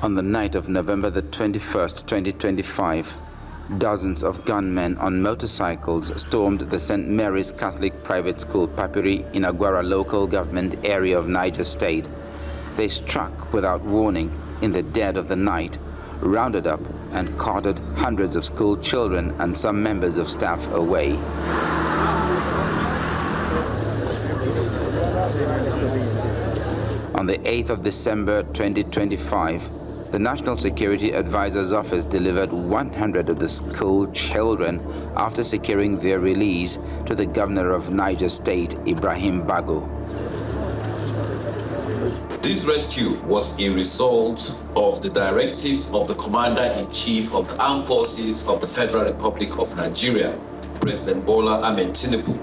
On the night of November the 21st, 2025, dozens of gunmen on motorcycles stormed the St. Mary's Catholic Private School, Papiri, in Agwara local government area of Niger State. They struck without warning in the dead of the night, rounded up and carted hundreds of school children and some members of staff away. On the 8th of December 2025, the National Security Advisor's Office delivered 100 of the school children after securing their release to the Governor of Niger State, Ibrahim Bago. This rescue was a result of the directive of the Commander-in-Chief of the Armed Forces of the Federal Republic of Nigeria, President Bola Ahmed Tinubu,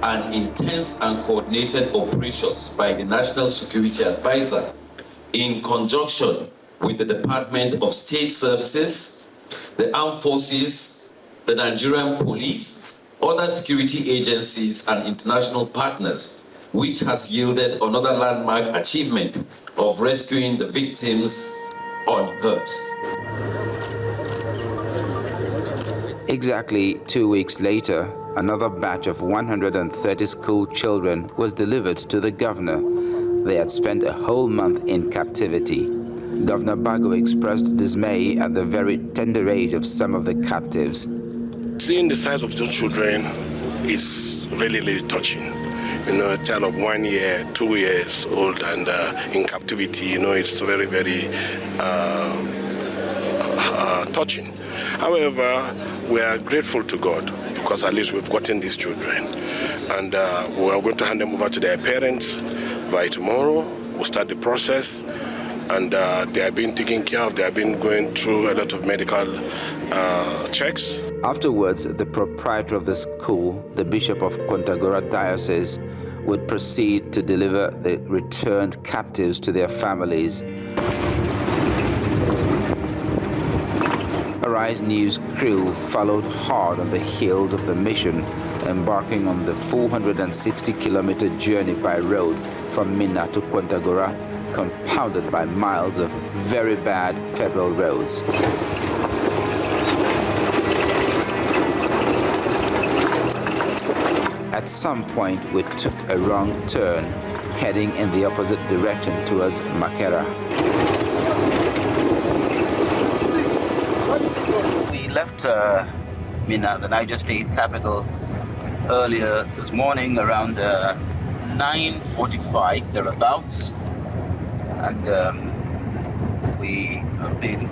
and intense and coordinated operations by the National Security Advisor in conjunction with the Department of State Services, the Armed Forces, the Nigerian Police, other security agencies and international partners, which has yielded another landmark achievement of rescuing the victims unhurt. Exactly 2 weeks later, another batch of 130 school children was delivered to the governor. They had spent a whole month in captivity. Governor Bago expressed dismay at the very tender age of some of the captives. Seeing the size of those children is really, really touching. You know, a child of 1 year, 2 years old and in captivity, you know, it's very, very touching. However, we are grateful to God because at least we've gotten these children. And we are going to hand them over to their parents by tomorrow. We'll start the process. And they are being taken care of. They have been going through a lot of medical checks. Afterwards, the proprietor of the school, the Bishop of Kontagora Diocese, would proceed to deliver the returned captives to their families. Arise News crew followed hard on the heels of the mission, embarking on the 460-kilometer journey by road from Minna to Kontagora, compounded by miles of very bad federal roads. At some point, we took a wrong turn, heading in the opposite direction towards Makera. We left Minna, the Niger State capital, earlier this morning around 9:45, thereabouts. And we have been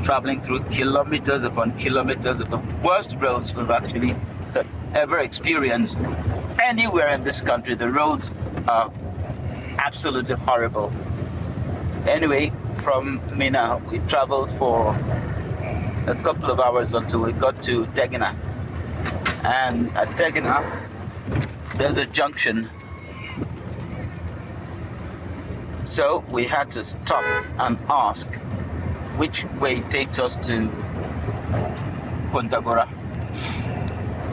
traveling through kilometers upon kilometers of the worst roads we've actually ever experienced anywhere in this country. The roads are absolutely horrible. Anyway, from Minna, we traveled for a couple of hours until we got to Tegina. And at Tegina, there's a junction. So we had to stop and ask which way takes us to Kontagora.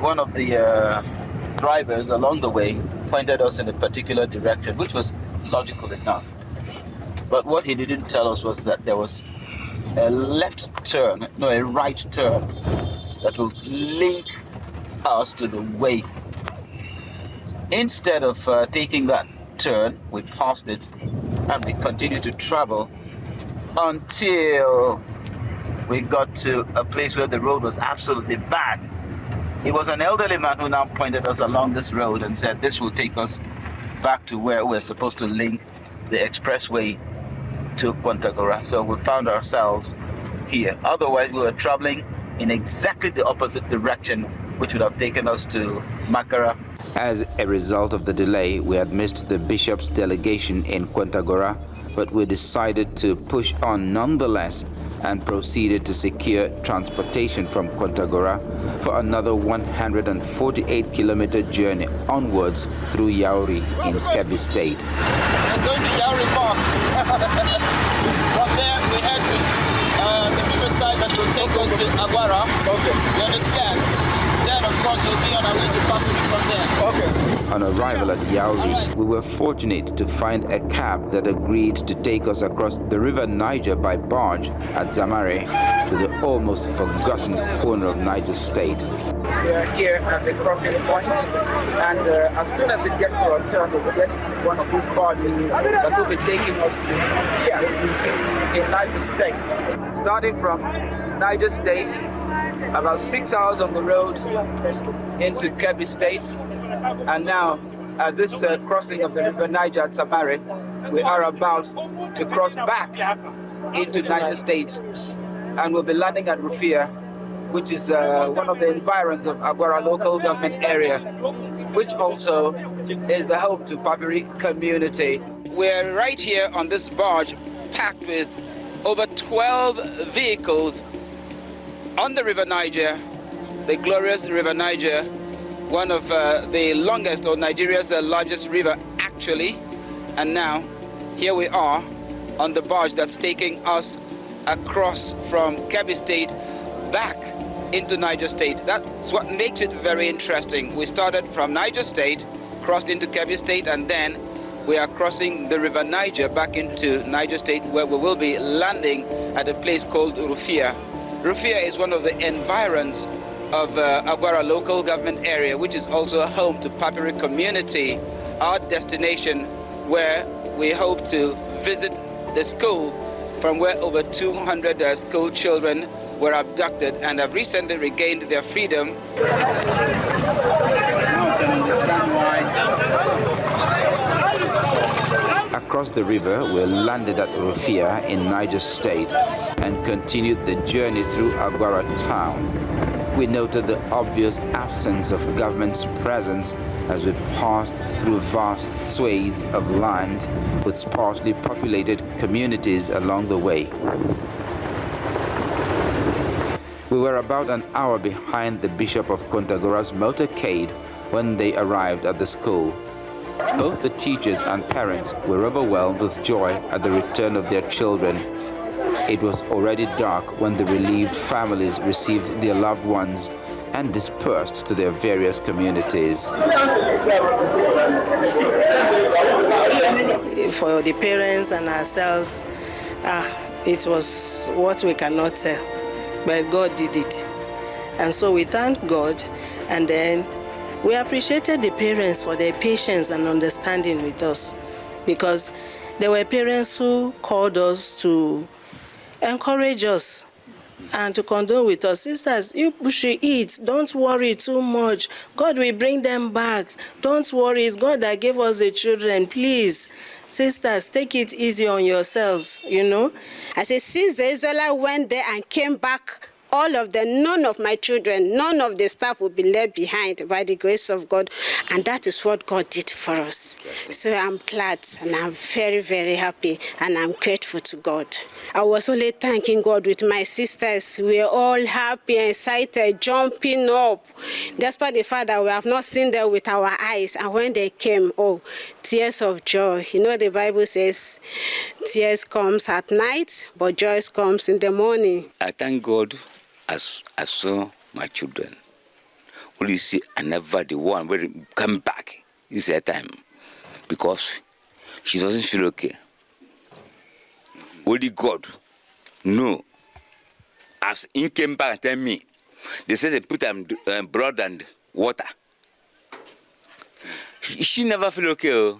One of the drivers along the way pointed us in a particular direction, which was logical enough. But what he didn't tell us was that there was a a right turn that will link us to the way. Instead of taking that turn, we passed it and we continued to travel until we got to a place where the road was absolutely bad. It was an elderly man who now pointed us along this road and said this will take us back to where we're supposed to link the expressway to Kontagora. So we found ourselves here. Otherwise, we were traveling in exactly the opposite direction, which would have taken us to Makara. As a result of the delay, we had missed the bishop's delegation in Kontagora, but we decided to push on nonetheless and proceeded to secure transportation from Kontagora for another 148-kilometer journey onwards through Yauri in Kebbi State. We're going to Yauri Park. From there, we head to the riverside that will take us to Agwara. Okay. You understand? Then, of course, we'll be on our way to Papiri from there. Okay. On arrival at Yauri, we were fortunate to find a cab that agreed to take us across the River Niger by barge at Zamare to the almost forgotten corner of Niger State. We are here at the crossing point, and as soon as it gets to our turn, we'll get one of these barges that will be taking us to here in Niger State. Starting from Niger State, about 6 hours on the road into Kebbi State, and now at this crossing of the River Niger at Samare, we are about to cross back into Niger State, and we'll be landing at Rufia, which is one of the environs of Agwara local government area, which also is the home to Papiri community. We're right here on this barge packed with over 12 vehicles on the River Niger, the glorious River Niger, one of the longest, or Nigeria's largest river actually. And now here we are on the barge that's taking us across from Kebbi State back into Niger State. That's what makes it very interesting. We started from Niger State, crossed into Kebbi State, and then we are crossing the River Niger back into Niger State, where we will be landing at a place called Rufia. Rufia is one of the environs of Agwara local government area, which is also home to Papiri community, our destination where we hope to visit the school from where over 200 school children were abducted and have recently regained their freedom. Now I can understand why. Across the river, we landed at Rufia in Niger State and continued the journey through Agwara town. We noted the obvious absence of government's presence as we passed through vast swathes of land with sparsely populated communities along the way. We were about an hour behind the Bishop of Kontagora's motorcade when they arrived at the school. Both the teachers and parents were overwhelmed with joy at the return of their children. It was already dark when the relieved families received their loved ones and dispersed to their various communities. For the parents and ourselves, it was what we cannot tell, but God did it. And so we thank God, and then we appreciated the parents for their patience and understanding with us, because there were parents who called us to encourage us and to condole with us. Sisters, you should eat. Don't worry too much. God will bring them back. Don't worry. It's God that gave us the children. Please, sisters, take it easy on yourselves, you know. I said, since the Israelites went there and came back, all of them, none of my children, none of the staff will be left behind by the grace of God. And that is what God did for us. So I'm glad and I'm very, very happy and I'm grateful to God. I was only thanking God with my sisters. We were all happy and excited, jumping up. Despite the fact that we have not seen them with our eyes. And when they came, oh, tears of joy. You know, the Bible says, tears comes at night, but joy comes in the morning. I thank God as I saw my children. Only see I never the one where come back is that time because she doesn't feel okay. Only God, no. As he came back and tell me, they said they put blood and water. She never feel okay,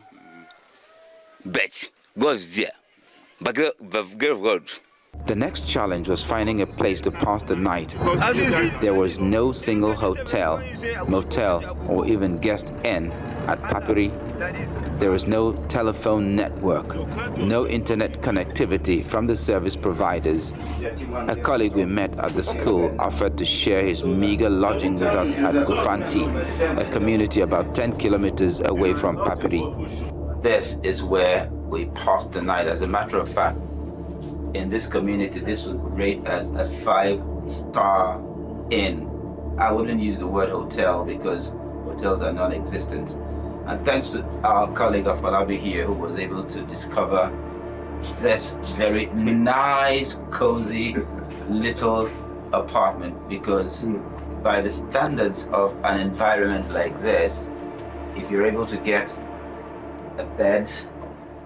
but God is there. But God. The next challenge was finding a place to pass the night. There was no single hotel, motel, or even guest inn at Papiri. There was no telephone network, no internet connectivity from the service providers. A colleague we met at the school offered to share his meager lodging with us at Gufanti, a community about 10 kilometers away from Papiri. This is where we passed the night. As a matter of fact, in this community, this would rate as a 5-star inn. I wouldn't use the word hotel because hotels are non-existent. And thanks to our colleague Afalabi here, who was able to discover this very nice, cozy little apartment, because by the standards of an environment like this, if you're able to get a bed,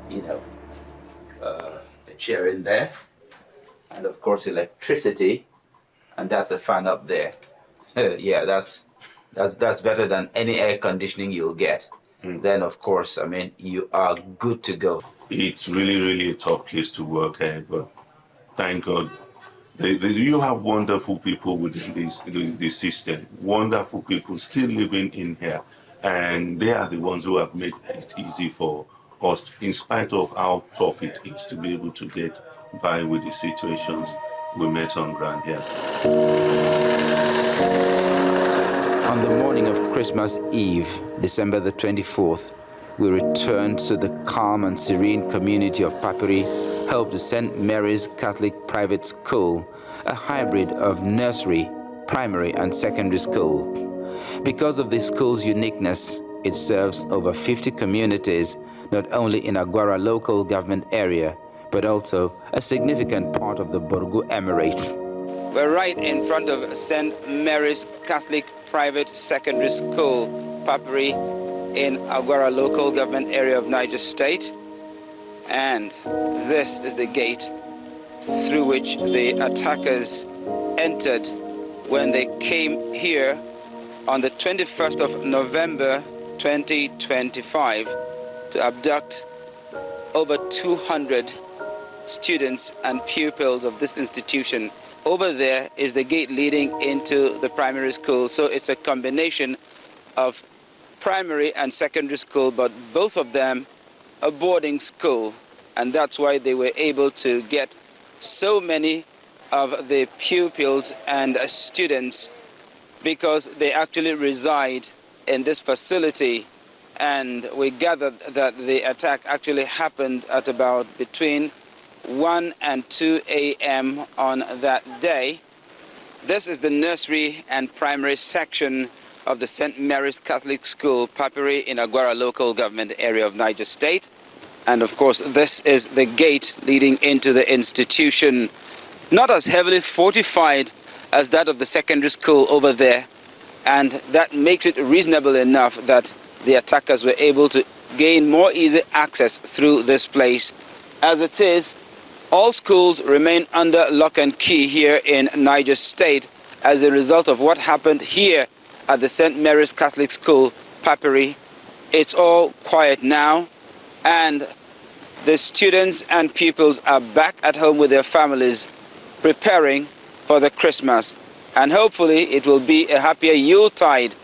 you know, a chair in there, and of course electricity, and that's a fan up there. Yeah, that's better than any air conditioning you'll get. Then of course, I mean, you are good to go. It's really, really a tough place to work at, but thank God. You have wonderful people within this system, wonderful people still living in here, and they are the ones who have made it easy for us, in spite of how tough it is, to be able to get by with the situations we met on ground here. On the morning of Christmas Eve, December the 24th, we returned to the calm and serene community of Papiri, home to St. Mary's Catholic Private School, a hybrid of nursery, primary and secondary school. Because of the school's uniqueness, it serves over 50 communities, not only in Aguara local government area, but also a significant part of the Borgu Emirate. We're right in front of St. Mary's Catholic Private Secondary School, Papiri, in Aguara local government area of Niger State. And this is the gate through which the attackers entered when they came here on the 21st of November 2025 to abduct over 200 students and pupils of this institution. Over there is the gate leading into the primary school, so it's a combination of primary and secondary school, but both of them a boarding school, and that's why they were able to get so many of the pupils and students, because they actually reside in this facility. And we gathered that the attack actually happened at about between 1 and 2 a.m. on that day. This is the nursery and primary section of the St. Mary's Catholic School, Papiri, in Aguara local government area of Niger State. And of course, this is the gate leading into the institution, not as heavily fortified as that of the secondary school over there. And that makes it reasonable enough that the attackers were able to gain more easy access through this place. As it is, all schools remain under lock and key here in Niger State as a result of what happened here at the St. Mary's Catholic School, Papiri. It's all quiet now, and the students and pupils are back at home with their families, preparing for the Christmas. And hopefully it will be a happier Yuletide,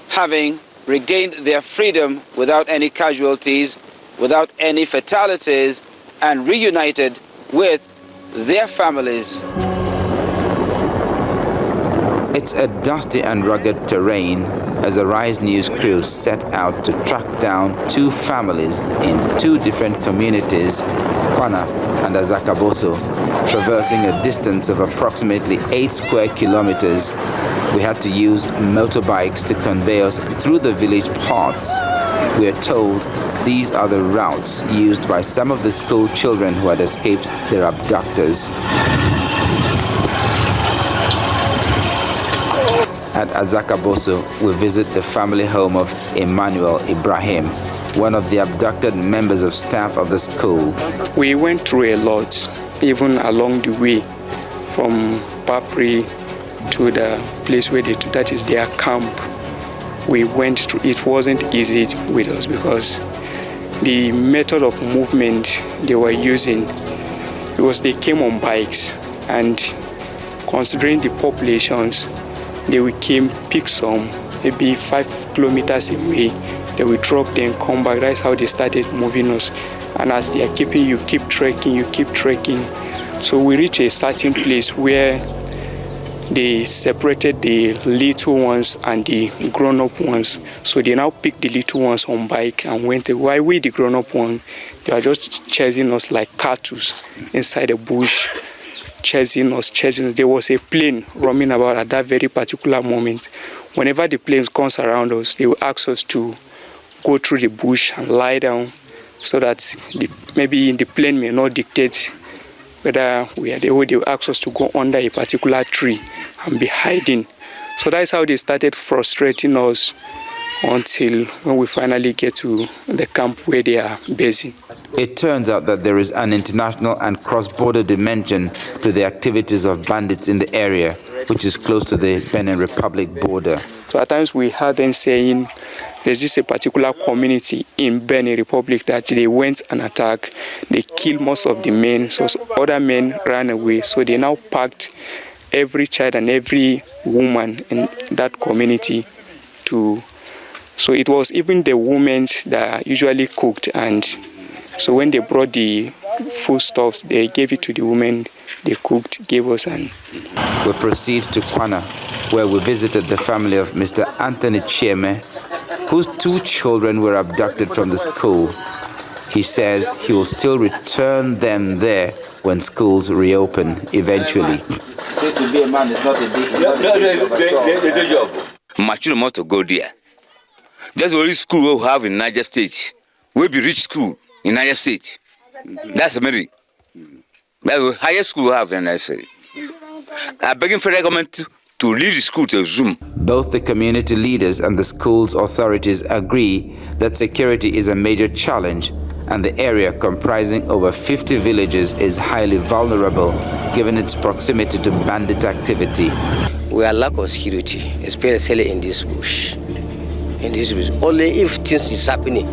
having regained their freedom without any casualties, without any fatalities, and reunited with their families. It's a dusty and rugged terrain as the Rise News crew set out to track down two families in two different communities, Kwana and Azakaboso, traversing a distance of approximately 8 square kilometers. We had to use motorbikes to convey us through the village paths. We are told these are the routes used by some of the school children who had escaped their abductors. At Azakaboso, we visit the family home of Emmanuel Ibrahim, one of the abducted members of staff of the school. We went through a lot, even along the way, from Papiri to the place where they took, that is their camp. We went through, it wasn't easy with us because the method of movement they were using, because they came on bikes, and considering the populations, they will came, pick some, maybe 5 kilometers away, they will drop, then come back. That's how they started moving us. And as they are keeping you, keep trekking. So we reached a certain place where they separated the little ones and the grown-up ones. So they now picked the little ones on bike and went away. While we, the grown-up one, they were just chasing us like cattle inside the bush. Chasing us. There was a plane roaming about at that very particular moment. Whenever the plane comes around us, they will ask us to go through the bush and lie down so that maybe the plane may not dictate whether we are there. They will ask us to go under a particular tree and be hiding. So that's how they started frustrating us until when we finally get to the camp where they are basing. It turns out that there is an international and cross-border dimension to the activities of bandits in the area, which is close to the Benin Republic border. So at times we heard them saying there's this a particular community in Benin Republic that they went and attacked, they killed most of the men, so other men ran away. So they now packed every child and every woman in that community to. So it was even the women that usually cooked, and so when they brought the foodstuffs, they gave it to the women, they cooked, gave us, and we proceed to Kwana, where we visited the family of Mr. Anthony Chieme, whose 2 children were abducted from the school. He says he will still return them there when schools reopen eventually. Say to be a man is not a job. My children want to go there. That's the only school we have in Niger State. We'll be rich school in Niger State. That's Mary. That's the highest school we have in Niger State. I'm begging for the government to leave the school to Zoom. Both the community leaders and the school's authorities agree that security is a major challenge, and the area, comprising over 50 villages, is highly vulnerable given its proximity to bandit activity. We are lack of security, especially in this bush. In this bush, only if things is happening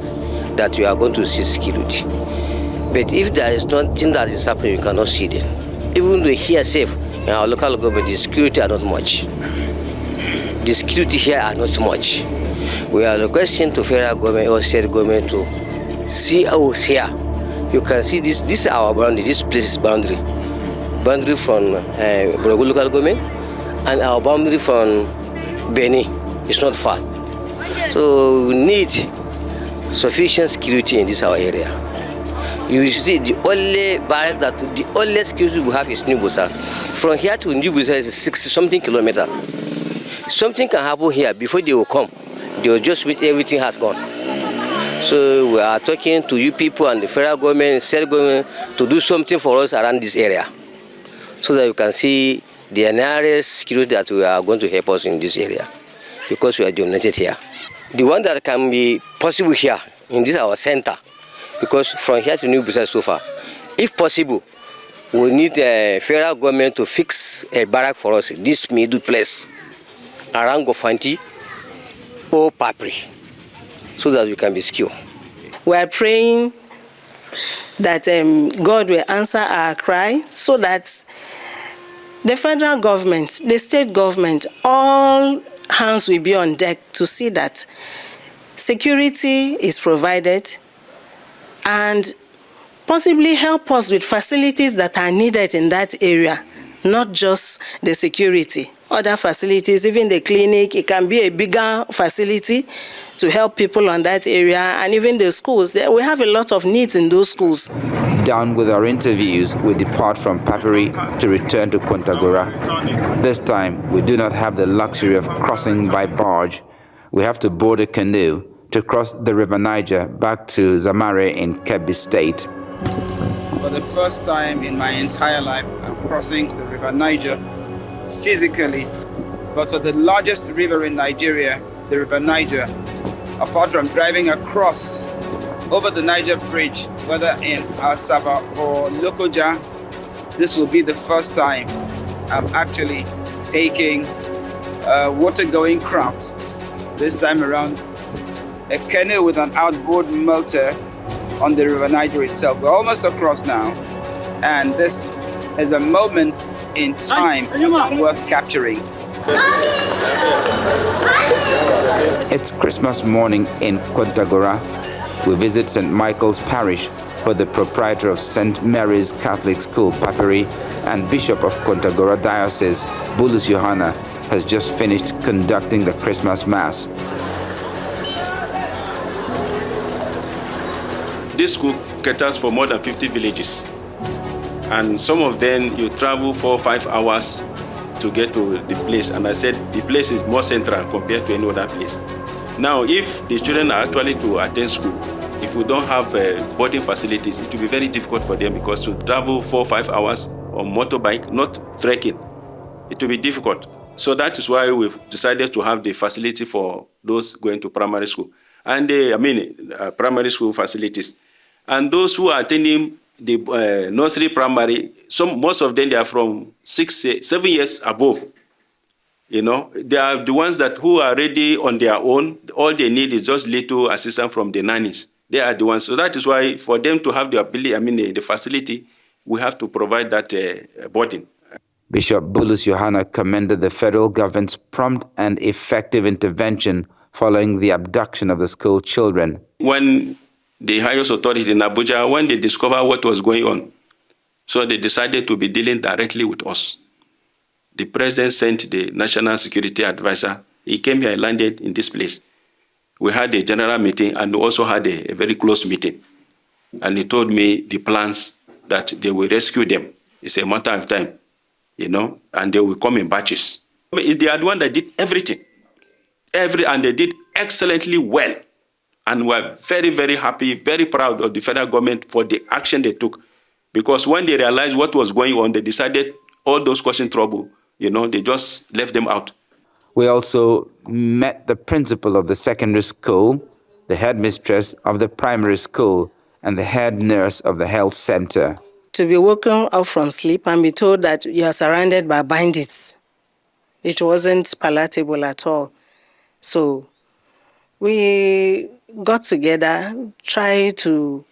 that you are going to see security. But if there is nothing that is happening, you cannot see them. Even though here safe, in our local government, the security are not much. The security here are not much. We are requesting to federal government or state government to see us here. You can see this is our boundary, this place is boundary. Boundary from Borogo local government and our boundary from Benin is not far. So we need sufficient security in this our area. You see, the only barrack the only security we have is New Busa. From here to New Busa is 60-something kilometers. Something can happen here before they will come. They will just wait, everything has gone. So we are talking to you people and the federal government, state government to do something for us around this area, so that you can see the nearest security that we are going to help us in this area, because we are dominated here. The one that can be possible here in this our center, because from here to New Busa so far, if possible, we need the federal government to fix a barrack for us, this middle place, around Gofanti or Papiri, so that we can be secure. We are praying that God will answer our cry, so that the federal government, the state government, all hands will be on deck to see that security is provided and possibly help us with facilities that are needed in that area, not just the security. Other facilities, even the clinic, it can be a bigger facility to help people on that area, and even the schools. We have a lot of needs in those schools. Done with our interviews, we depart from Papiri to return to Kontagora. This time, we do not have the luxury of crossing by barge. We have to board a canoe to cross the River Niger back to Zamare in Kebbi State. For the first time in my entire life, I'm crossing the River Niger physically. But for the largest river in Nigeria, the River Niger, apart from driving across over the Niger Bridge, whether in Asaba or Lokoja, this will be the first time I'm actually taking a water-going craft. This time around, a canoe with an outboard motor on the River Niger itself. We're almost across now, and this is a moment in time worth capturing. It's Christmas morning in Kontagora. We visit St. Michael's Parish, where the proprietor of St. Mary's Catholic School, Papiri, and Bishop of Kontagora Diocese, Bulus Johanna, has just finished conducting the Christmas Mass. This school caters for more than 50 villages, and some of them you travel 4 or 5 hours to get to the place, and I said the place is more central compared to any other place. Now, if the children are actually to attend school, if we don't have boarding facilities, it will be very difficult for them, because to travel 4 or 5 hours on motorbike, not trekking, it will be difficult. So that is why we've decided to have the facility for those going to primary school. And primary school facilities. And those who are attending the nursery primary, most of them, they are from 7 years above. You know, they are the ones who are already on their own. All they need is just little assistance from the nannies. They are the ones. So that is why for them to have the ability, the facility, we have to provide that boarding. Bishop Bulus Johanna commended the federal government's prompt and effective intervention following the abduction of the school children. When the highest authority in Abuja, when they discovered what was going on, so they decided to be dealing directly with us. The president sent the national security advisor. He came here and landed in this place. We had a general meeting and we also had a very close meeting. And he told me the plans that they will rescue them. It's a matter of time, you know, and they will come in batches. They are the one that did everything. And they did excellently well. And we're very, very happy, very proud of the federal government for the action they took. Because when they realized what was going on, they decided all those causing trouble, you know, they just left them out. We also met the principal of the secondary school, the headmistress of the primary school, and the head nurse of the health center. To be woken up from sleep and be told that you are surrounded by bandits, it wasn't palatable at all. So we got together, tried to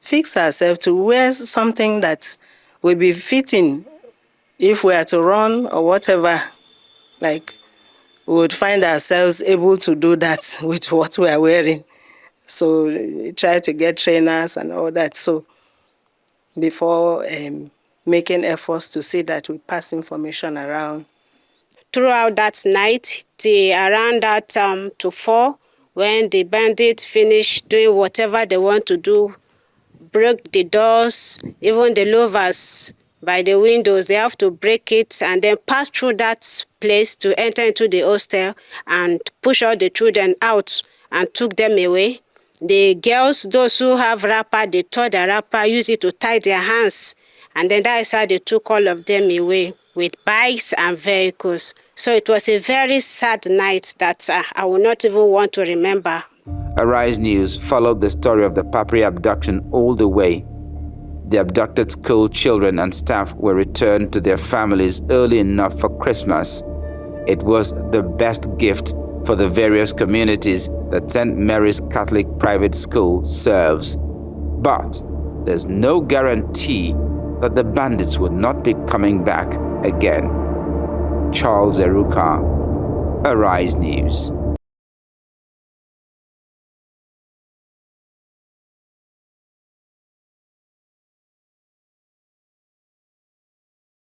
fix ourselves to wear something that will be fitting if we are to run or whatever. Like, we would find ourselves able to do that with what we are wearing. So we tried to get trainers and all that. So before making efforts to see that we pass information around. Throughout that night, around that to 4, when the bandits finish doing whatever they want to do, break the doors, even the louvers by the windows, they have to break it and then pass through that place to enter into the hostel and push all the children out and took them away. The girls, those who have wrapper, they tore the wrapper, used it to tie their hands. And then that is how they took all of them away with bikes and vehicles. So it was a very sad night that I will not even want to remember. Arise News followed the story of the Papiri abduction all the way. The abducted school children and staff were returned to their families early enough for Christmas. It was the best gift for the various communities that St. Mary's Catholic Private School serves. But there's no guarantee that the bandits would not be coming back again. Charles Eruka, Arise News.